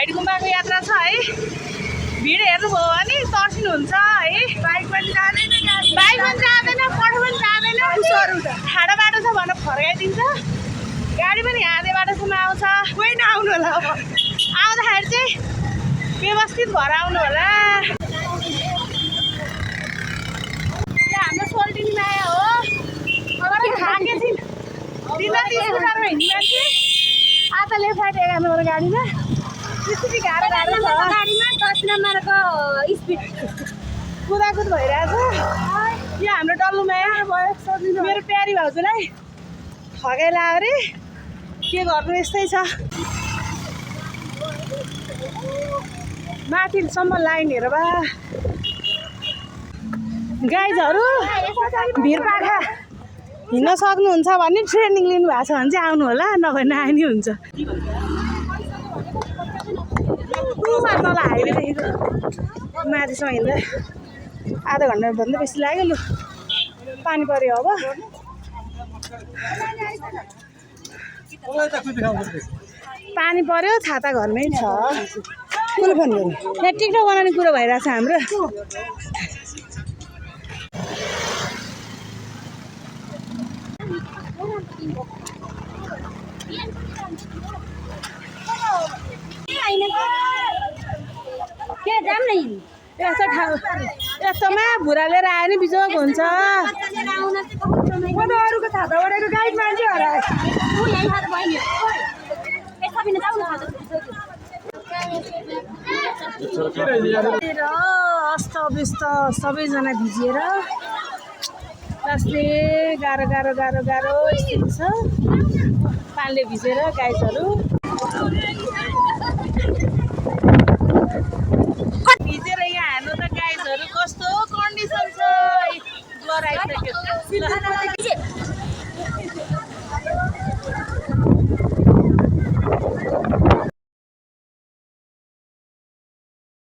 भैडी गुम्बाको यात्रा छ है। भिड हेर्नुभयो भने तर्सिनुहुन्छ है। बाइक पनि जाँदैन, पढ्नु पनि जाँदैन। ठाडो बाटो छ भनेर फर्काइदिन्छ। गाडी पनि आधे बाटोसम्म आउँछ। कोही नआउनु होला। अब आउँदाखेरि चाहिँ व्यवस्थित भएर आउनु होला। हाम्रो सोल्टिनीमा आयो हो। खाके दिन 30 स्कुटरमा हिँड्ने मान्छे आज लेफ्ट साइड 11 नम्बर गाडीमा त्यति गाह्रो छ। गाडीमा 10 नम्बरको स्पिड कुदाकुद भइरहेछ। यो हाम्रो डल्लुमा मेरो प्यारी भाउजूलाई ठगाइ लाग्यो अरे। के गर्नु यस्तै छ। माथिसम्म लाइन हेर बा। गाइजहरू भिरपाखा हिँड्न सक्नुहुन्छ भने ट्रेनिङ लिनुभएको छ भने चाहिँ आउनु होला, नभए नआनी हुन्छ। तल हाइवेदेखिको माथिसम्म हिँड्दा आधा घन्टाभन्दा बेसी लाग्यो। लु पानी पऱ्यो अब। पानी पऱ्यो, छाता घरमै छ। कुन फोन गर्नु यहाँ टिकटक बनाउने कुरो भइरहेछ हाम्रो। यस्तोमा भुरा लिएर आयो भने बिजोग हुन्छ। अरूको छाता बढेको गाइड मान्छे होला। अस्तव्यस्त सबैजना भिजेर जसले गाह्रो गाह्रो गाह्रो गाह्रो स्थिति छ। पानीले भिजेर गाइजहरू भिजेर यहाँ हाल्नु त गाइजहरू कस्तो कन्डिसन छ। ब्लर आइसक्यो।